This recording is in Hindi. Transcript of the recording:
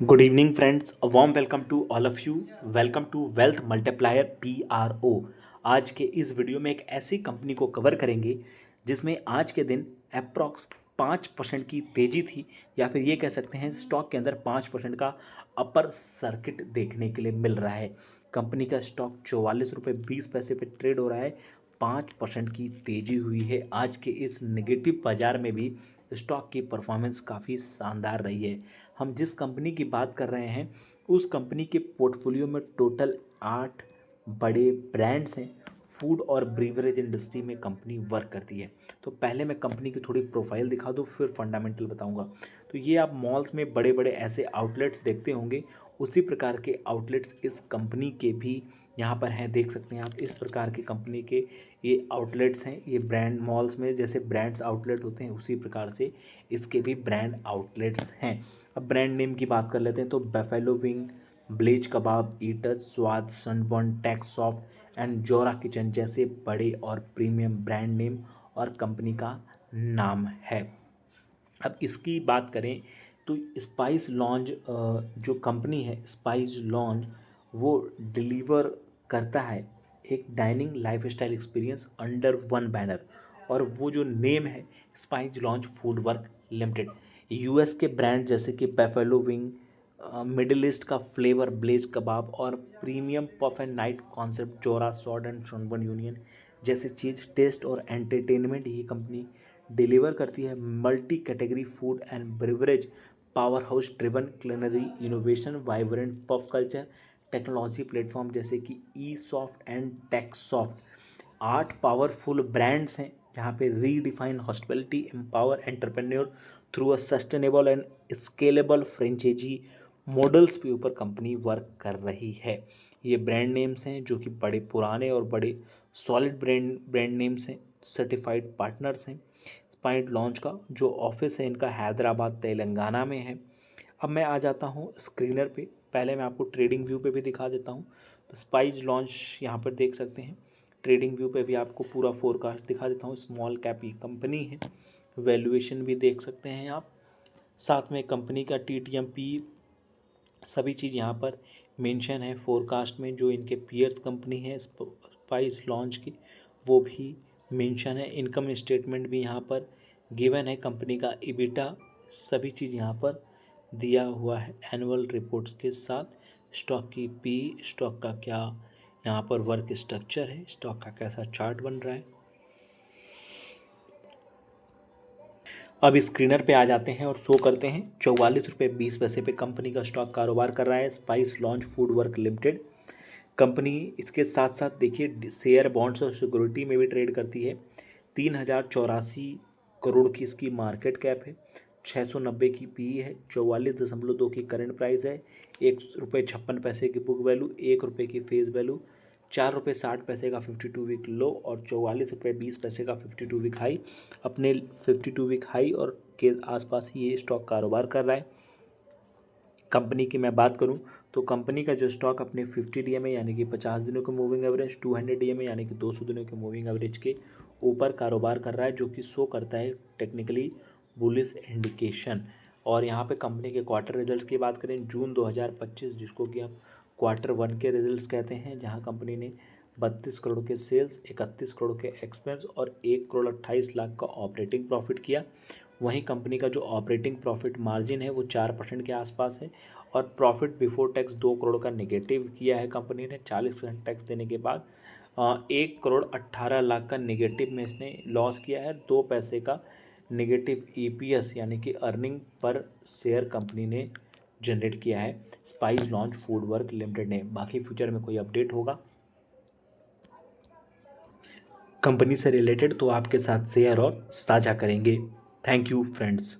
Good evening friends, a warm welcome to all of you. Welcome to wealth multiplier PRO। आज के इस वीडियो में एक ऐसी कंपनी को कवर करेंगे जिसमें आज के दिन अप्रॉक्स 5% की तेज़ी थी, या फिर ये कह सकते हैं स्टॉक के अंदर 5% का अपर सर्किट देखने के लिए मिल रहा है। कंपनी का स्टॉक 44 रुपये 20 पैसे पे ट्रेड हो रहा है। 5% की तेज़ी हुई है। आज के इस नेगेटिव बाज़ार में भी स्टॉक की परफॉर्मेंस काफ़ी शानदार रही है। हम जिस कंपनी की बात कर रहे हैं उस कंपनी के पोर्टफोलियो में टोटल 8 बड़े ब्रांड्स हैं। फूड और ब्रीवरेज इंडस्ट्री में कंपनी वर्क करती है। तो पहले मैं कंपनी की थोड़ी प्रोफाइल दिखा दूँ, फिर फंडामेंटल बताऊंगा। तो ये आप मॉल्स में बड़े बड़े ऐसे आउटलेट्स देखते होंगे, उसी प्रकार के आउटलेट्स इस कंपनी के भी यहाँ पर हैं। देख सकते हैं आप, इस प्रकार की कंपनी के ये आउटलेट्स हैं। ये ब्रांड मॉल्स में जैसे ब्रांड्स आउटलेट होते हैं उसी प्रकार से इसके भी ब्रांड आउटलेट्स हैं। अब ब्रांड नेम की बात कर लेते हैं तो Buffalo Wing, Blaze Kebab, Eats, Swaad, Sunburn, Tex Soft and Zora Kitchen जैसे बड़े और प्रीमियम ब्रांड नेम और कंपनी का नाम है। अब इसकी बात करें तो स्पाइस लॉन्ज जो कंपनी है स्पाइस लॉन्ज, वो डिलीवर करता है एक dining lifestyle experience under one banner, और वो जो नेम है Spice Lounge Food Works Limited. US के ब्रांड जैसे कि बेफेलो विंग, मिडिल ईस्ट का फ्लेवर ब्लेज कबाब और premium puff and night concept जोरा सॉर्ड एंड शोनबर्न यूनियन जैसे चीज़ टेस्ट और एंटरटेनमेंट ये कंपनी डिलीवर करती है। Multi category food and beverage power house driven culinary innovation vibrant puff culture technology platform जैसे कि E soft and tech soft. 8 powerful brands हैं जहाँ पे redefine hospitality empower entrepreneur through a sustainable and scalable franchisee models के ऊपर कंपनी वर्क कर रही है। ये ब्रांड नेम्स हैं जो कि बड़े पुराने और बड़े सॉलिड ब्रांड नेम्स हैं, सर्टिफाइड पार्टनर्स हैं। स्पाइस लॉन्च का जो ऑफिस है इनका हैदराबाद तेलंगाना में है। अब मैं आ जाता हूँ स्क्रीनर पे। पहले मैं आपको ट्रेडिंग व्यू पे भी दिखा देता हूँ। तो स्पाइस लॉन्च यहाँ पर देख सकते हैं। ट्रेडिंग व्यू पे भी आपको पूरा फोरकास्ट दिखा देता हूँ। स्मॉल कैप ही कंपनी है, वैल्यूएशन भी देख सकते हैं आप। साथ में कंपनी का TTM सभी चीज़ यहाँ पर मेंशन है फोरकास्ट में। जो इनके पीयर्स कंपनी है स्पाइस लॉन्च की वो भी मेंशन है। इनकम स्टेटमेंट भी यहाँ पर गिवन है। कंपनी का EBITDA सभी चीज़ यहाँ पर दिया हुआ है एनुअल रिपोर्ट्स के साथ। स्टॉक की स्टॉक का क्या यहाँ पर वर्क स्ट्रक्चर है, स्टॉक का कैसा चार्ट बन रहा है। अब स्क्रीनर पे आ जाते हैं और शो करते हैं 44 रुपये 20 पैसे पे कंपनी का स्टॉक कारोबार कर रहा है। Spice launch food Works limited company इसके साथ साथ देखिए शेयर बॉन्ड्स और सिक्योरिटी में भी ट्रेड करती है। 3084 करोड़ की इसकी मार्केट कैप है। 690 की PE है। 44.2 की करंट प्राइस है। ₹1.56 की बुक वैल्यू, ₹1 की फेस वैल्यू, ₹4.60 का 52 वीक लो और 44 रुपये 20 पैसे का 52 वीक हाई। अपने 52 वीक हाई और के आसपास ही ये स्टॉक कारोबार कर रहा है। कंपनी की मैं बात करूं तो कंपनी का जो स्टॉक अपने 50 DMA यानी कि 50 दिनों के मूविंग एवरेज, 200 DMA यानी कि 200 दिनों के मूविंग एवरेज के ऊपर कारोबार कर रहा है, जो कि शो करता है टेक्निकली बुलिश इंडिकेशन। और यहाँ पे कंपनी के क्वार्टर रिजल्ट्स की बात करें जून 2025, जिसको कि हम Q1 के रिजल्ट्स कहते हैं, जहाँ कंपनी ने 32 करोड़ के सेल्स, 31 करोड़ के एक्सपेंस और 1,28,00,000 का ऑपरेटिंग प्रॉफिट किया। वहीं कंपनी का जो ऑपरेटिंग प्रॉफिट मार्जिन है वो 4% के आसपास है। और प्रॉफिट बिफोर टैक्स 2 करोड़ का निगेटिव किया है कंपनी ने 40% टैक्स देने के बाद। 1,18,00,000 का निगेटिव में इसने लॉस किया है। 2 पैसे का निगेटिव EPS यानी कि अर्निंग पर शेयर कंपनी ने जनरेट किया है spice launch food Works limited ने। बाकी फ्यूचर में कोई अपडेट होगा कंपनी से रिलेटेड तो आपके साथ शेयर और साझा करेंगे। Thank you friends.